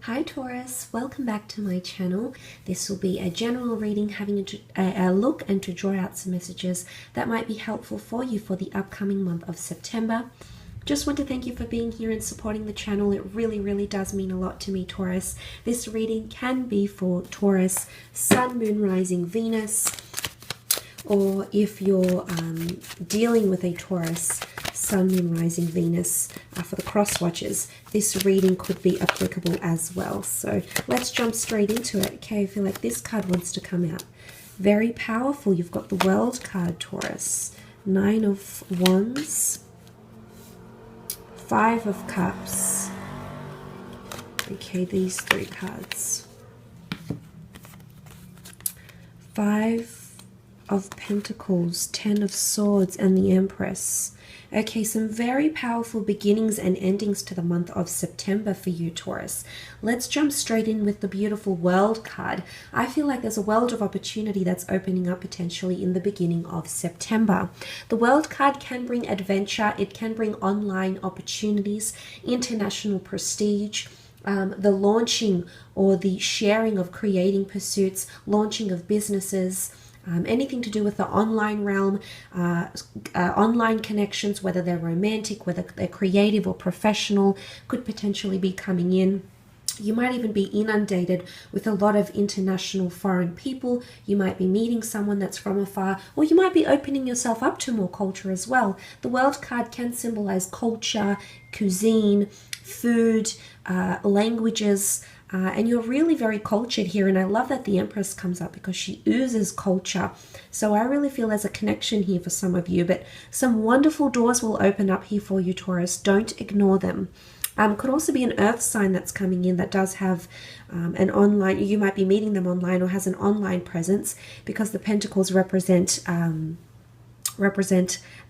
Hi Taurus, welcome back to my channel. This will be a general reading having a look and to draw out some messages that might be helpful for you for the upcoming month of September. Just want to thank you for being here and supporting the channel. It really does mean a lot to me, Taurus. This reading can be for Taurus, Sun, Moon, Rising, Venus, or if you're dealing with a Taurus, Sun, Moon, Rising, Venus, for the cross watchers, this reading could be applicable as well. So let's jump straight into it. Okay, I feel like this card wants to come out. Very powerful. You've got the World card, Taurus. 9 of Wands. 5 of Cups. Okay, these 3 cards. 5 of Pentacles, 10 of Swords, and the Empress. Okay, some very powerful beginnings and endings to the month of September for you, Taurus. Let's jump straight in with the beautiful World card. I feel like there's a world of opportunity that's opening up potentially in the beginning of September. The World card can bring adventure. It can bring online opportunities, international prestige, the launching or the sharing of creating pursuits, launching of businesses, anything to do with the online realm, online connections, whether they're romantic, whether they're creative or professional, could potentially be coming in. You might even be inundated with a lot of international foreign people. You might be meeting someone that's from afar, or you might be opening yourself up to more culture as well. The World card can symbolize culture, cuisine, food, languages, and you're really very cultured here, and I love that the Empress comes up because she oozes culture. So I really feel there's a connection here for some of you, but some wonderful doors will open up here for you, Taurus. Don't ignore them. Could also be an earth sign that's coming in that does have an online, you might be meeting them online or has an online presence, because the Pentacles represent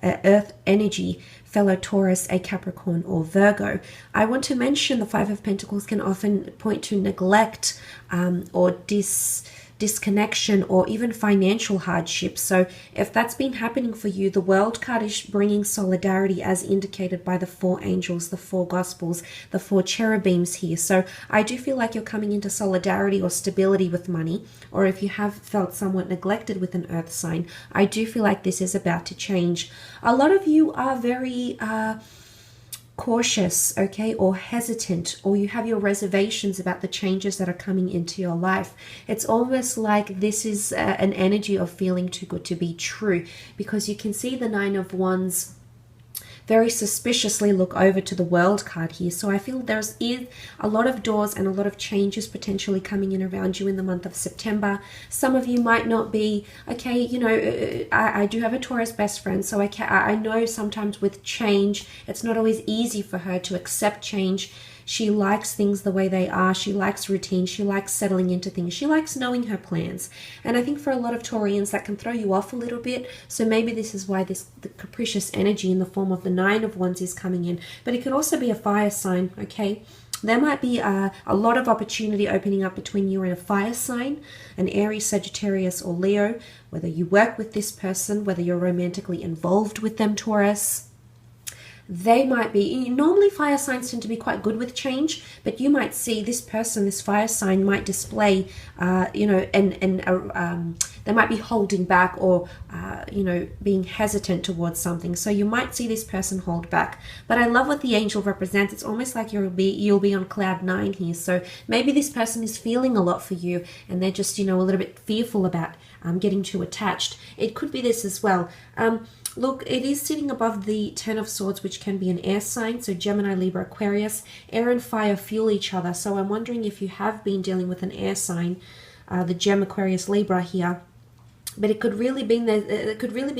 earth energy, fellow Taurus, a Capricorn, or Virgo. I want to mention the 5 of Pentacles can often point to neglect or disconnection or even financial hardship. So if that's been happening for you, the World card is bringing solidarity as indicated by the 4 angels, the 4 gospels, the 4 cherubims here. So I do feel like you're coming into solidarity or stability with money, or if you have felt somewhat neglected with an earth sign, I do feel like this is about to change. A lot of you are very cautious, okay, or hesitant, or you have your reservations about the changes that are coming into your life. It's almost like this is an energy of feeling too good to be true, because you can see the 9 of Wands very suspiciously look over to the World card here. So I feel there's a lot of doors and a lot of changes potentially coming in around you in the month of September. Some of you might not be, okay, you know, I do have a Taurus best friend, so I know sometimes with change, it's not always easy for her to accept change. She likes things the way they are. She likes routine. She likes settling into things. She likes knowing her plans. And I think for a lot of Taurians, that can throw you off a little bit. So maybe this is why the capricious energy in the form of the 9 of Wands is coming in. But it could also be a fire sign, okay? There might be a lot of opportunity opening up between you and a fire sign, an Aries, Sagittarius, or Leo, whether you work with this person, whether you're romantically involved with them, Taurus. They might be, normally fire signs tend to be quite good with change, but you might see this person, this fire sign might display, you know, they might be holding back or, you know, being hesitant towards something. So you might see this person hold back. But I love what the angel represents. It's almost like you'll be on cloud 9 here. So maybe this person is feeling a lot for you, and they're just, you know, a little bit fearful about getting too attached. It could be this as well. Look, it is sitting above the 10 of Swords, which can be an air sign. So Gemini, Libra, Aquarius. Air and fire fuel each other. So I'm wondering if you have been dealing with an air sign, the Gem, Aquarius, Libra here. But it could really be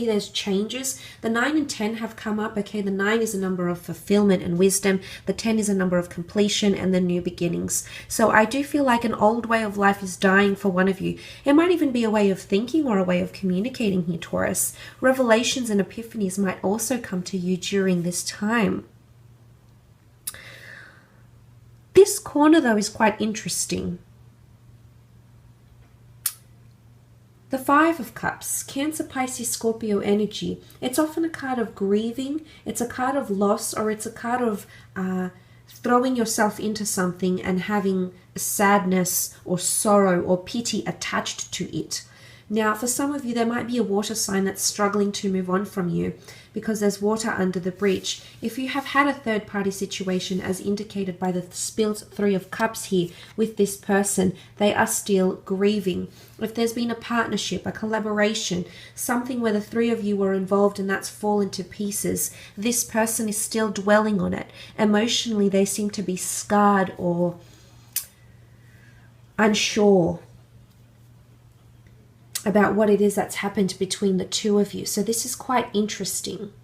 there's changes. The 9 and 10 have come up. Okay, the 9 is a number of fulfillment and wisdom. The 10 is a number of completion and the new beginnings. So I do feel like an old way of life is dying for one of you. It might even be a way of thinking or a way of communicating here, Taurus. Revelations and epiphanies might also come to you during this time. This corner, though, is quite interesting. The 5 of Cups, Cancer, Pisces, Scorpio energy. It's often a card of grieving. It's a card of loss, or it's a card of throwing yourself into something and having sadness or sorrow or pity attached to it. Now, for some of you, there might be a water sign that's struggling to move on from you because there's water under the breach. If you have had a third-party situation, as indicated by the spilled Three of Cups here with this person, they are still grieving. If there's been a partnership, a collaboration, something where the three of you were involved and that's fallen to pieces, this person is still dwelling on it. Emotionally, they seem to be scarred or unsure about what it is that's happened between the two of you. So this is quite interesting.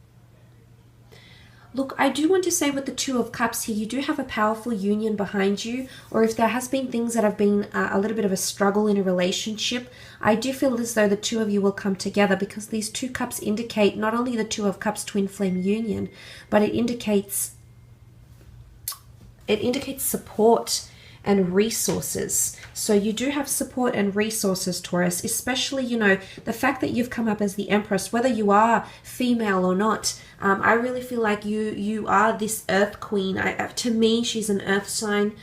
Look, I do want to say with the Two of Cups here, you do have a powerful union behind you, or if there has been things that have been a little bit of a struggle in a relationship, I do feel as though the two of you will come together, because these two cups indicate not only the Two of Cups twin flame union, but it indicates support and resources. So you do have support and resources, Taurus, especially, you know, the fact that you've come up as the Empress, whether you are female or not. I really feel like you are this earth queen. To me, she's an earth sign.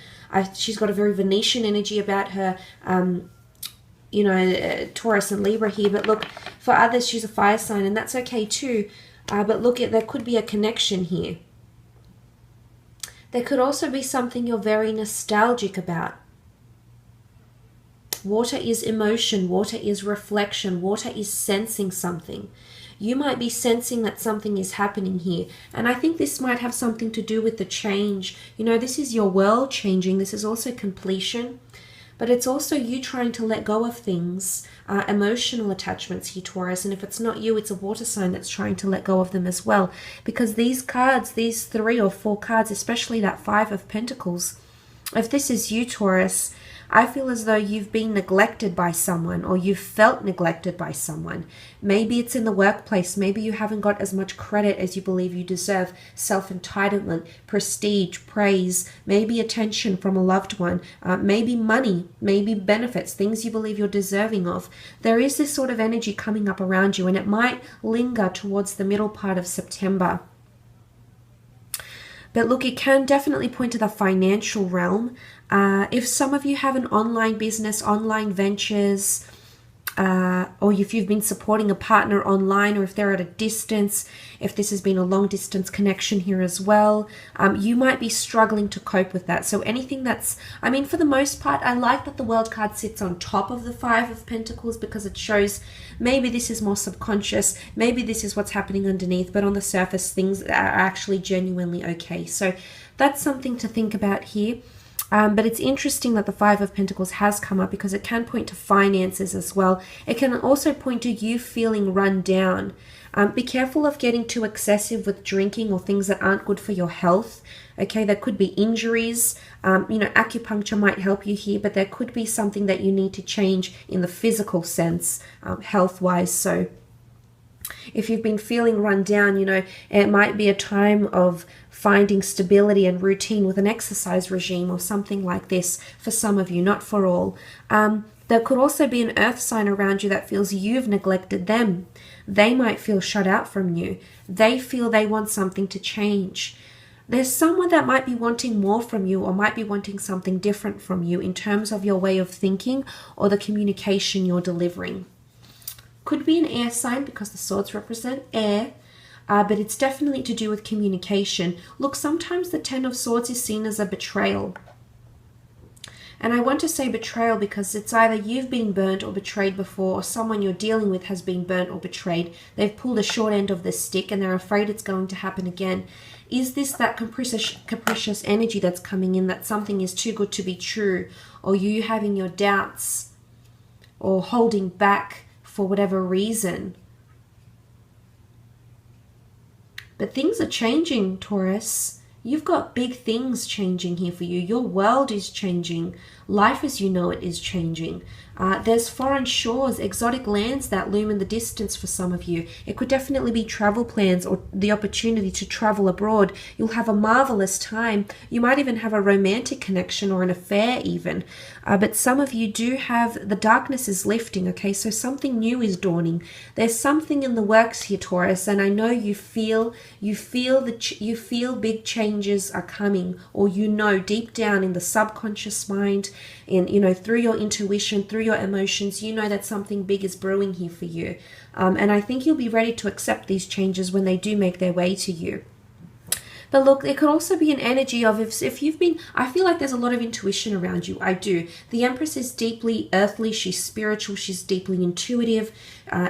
She's got a very Venetian energy about her, you know, Taurus and Libra here. But look, for others, she's a fire sign, and that's okay too. But look, there could be a connection here. There could also be something you're very nostalgic about. Water is emotion. Water is reflection. Water is sensing something. You might be sensing that something is happening here. And I think this might have something to do with the change. You know, this is your world changing. This is also completion. But it's also you trying to let go of things, emotional attachments here, Taurus. And if it's not you, it's a water sign that's trying to let go of them as well. Because these cards, these 3 or 4 cards, especially that 5 of Pentacles, if this is you, Taurus, I feel as though you've been neglected by someone, or you've felt neglected by someone. Maybe it's in the workplace. Maybe you haven't got as much credit as you believe you deserve. Self-entitlement, prestige, praise, maybe attention from a loved one, maybe money, maybe benefits, things you believe you're deserving of. There is this sort of energy coming up around you, and it might linger towards the middle part of September. But look, it can definitely point to the financial realm. If some of you have an online business, online ventures, or if you've been supporting a partner online, or if they're at a distance, if this has been a long distance connection here as well, you might be struggling to cope with that. So anything that's, I mean, for the most part, I like that the World card sits on top of the 5 of Pentacles, because it shows maybe this is more subconscious, maybe this is what's happening underneath, but on the surface, things are actually genuinely okay. So that's something to think about here. But it's interesting that the 5 of Pentacles has come up, because it can point to finances as well. It can also point to you feeling run down. Be careful of getting too excessive with drinking or things that aren't good for your health. Okay, there could be injuries. You know, acupuncture might help you here, but there could be something that you need to change in the physical sense, health-wise. So if you've been feeling run down, you know, it might be a time of finding stability and routine with an exercise regime or something like this for some of you, not for all. There could also be an earth sign around you that feels you've neglected them. They might feel shut out from you. They feel they want something to change. There's someone that might be wanting more from you, or might be wanting something different from you in terms of your way of thinking or the communication you're delivering. Could be an air sign, because the swords represent air. But it's definitely to do with communication. Look, sometimes the 10 of Swords is seen as a betrayal. And I want to say betrayal because it's either you've been burnt or betrayed before, or someone you're dealing with has been burnt or betrayed. They've pulled a short end of the stick and they're afraid it's going to happen again. Is this that capricious energy that's coming in, that something is too good to be true, or you having your doubts or holding back for whatever reason? But things are changing, Taurus. You've got big things changing here for you. Your world is changing. Life as you know it is changing. There's foreign shores, exotic lands that loom in the distance for some of you. It could definitely be travel plans or the opportunity to travel abroad. You'll have a marvelous time. You might even have a romantic connection or an affair even. But some of you do have, the darkness is lifting, okay? So something new is dawning. There's something in the works here, Taurus, and I know you feel big changes changes are coming, or you know deep down in the subconscious mind, in, you know, through your intuition, through your emotions, you know that something big is brewing here for you. And I think you'll be ready to accept these changes when they do make their way to you. But look, there could also be an energy of if you've been, I feel like there's a lot of intuition around you. I do. The Empress is deeply earthly. She's spiritual. She's deeply intuitive.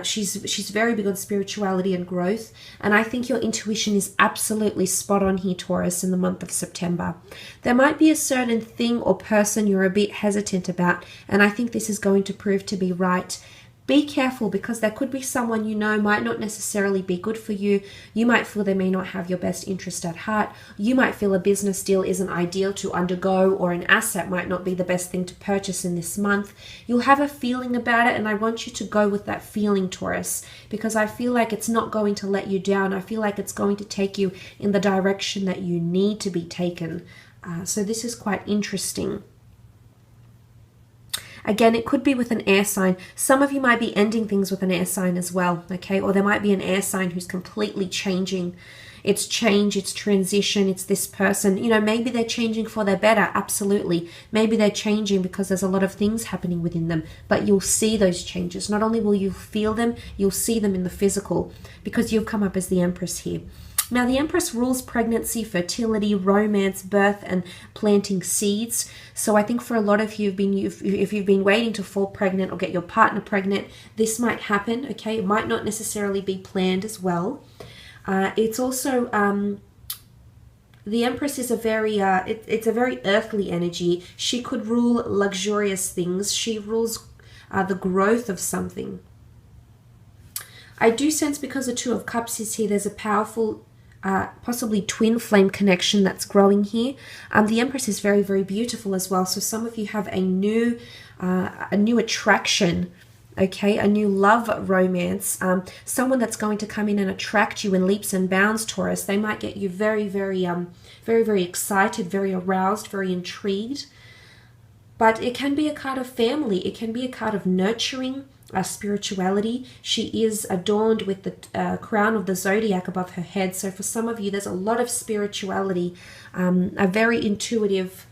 She's very big on spirituality and growth. And I think your intuition is absolutely spot on here, Taurus, in the month of September. There might be a certain thing or person you're a bit hesitant about, and I think this is going to prove to be right. Be careful, because there could be someone you know might not necessarily be good for you. You might feel they may not have your best interest at heart. You might feel a business deal isn't ideal to undergo, or an asset might not be the best thing to purchase in this month. You'll have a feeling about it, and I want you to go with that feeling, Taurus, because I feel like it's not going to let you down. I feel like it's going to take you in the direction that you need to be taken. So this is quite interesting. Again, it could be with an air sign. Some of you might be ending things with an air sign as well, okay? Or there might be an air sign who's completely changing. It's change, it's transition, it's this person. You know, maybe they're changing for their better, absolutely. Maybe they're changing because there's a lot of things happening within them, but you'll see those changes. Not only will you feel them, you'll see them in the physical, because you've come up as the Empress here. Now, the Empress rules pregnancy, fertility, romance, birth, and planting seeds. So I think for a lot of you, if you've been waiting to fall pregnant or get your partner pregnant, this might happen, okay? It might not necessarily be planned as well. It's also, the Empress is a very, it's a very earthly energy. She could rule luxurious things. She rules the growth of something. I do sense, because the Two of Cups is here, there's a powerful possibly twin flame connection that's growing here. The Empress is very, very beautiful as well. So some of you have a new attraction, okay, a new love romance, someone that's going to come in and attract you in leaps and bounds, Taurus. They might get you very, very, very excited, very aroused, very intrigued. But it can be a card of family. It can be a card of nurturing, spirituality. She is adorned with the crown of the zodiac above her head. So for some of you, there's a lot of spirituality, a very intuitive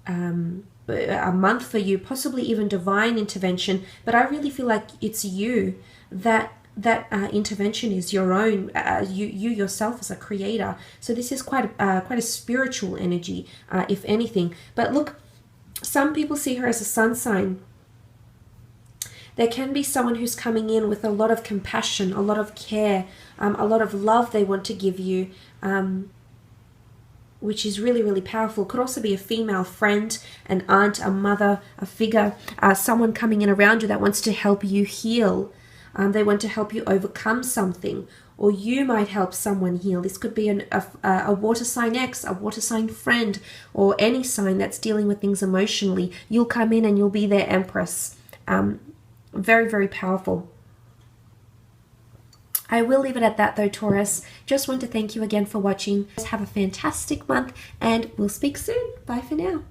a month for you, possibly even divine intervention. But I really feel like it's you that intervention is your own, you yourself as a creator. So this is quite a spiritual energy, if anything. But look, some people see her as a sun sign. There can be someone who's coming in with a lot of compassion, a lot of care, a lot of love they want to give you, which is really, really powerful. Could also be a female friend, an aunt, a mother, a figure, someone coming in around you that wants to help you heal. They want to help you overcome something, or you might help someone heal. This could be a water sign ex, a water sign friend, or any sign that's dealing with things emotionally. You'll come in and you'll be their Empress. Very, very powerful. I will leave it at that though, Taurus. Just want to thank you again for watching. Have a fantastic month, and we'll speak soon. Bye for now.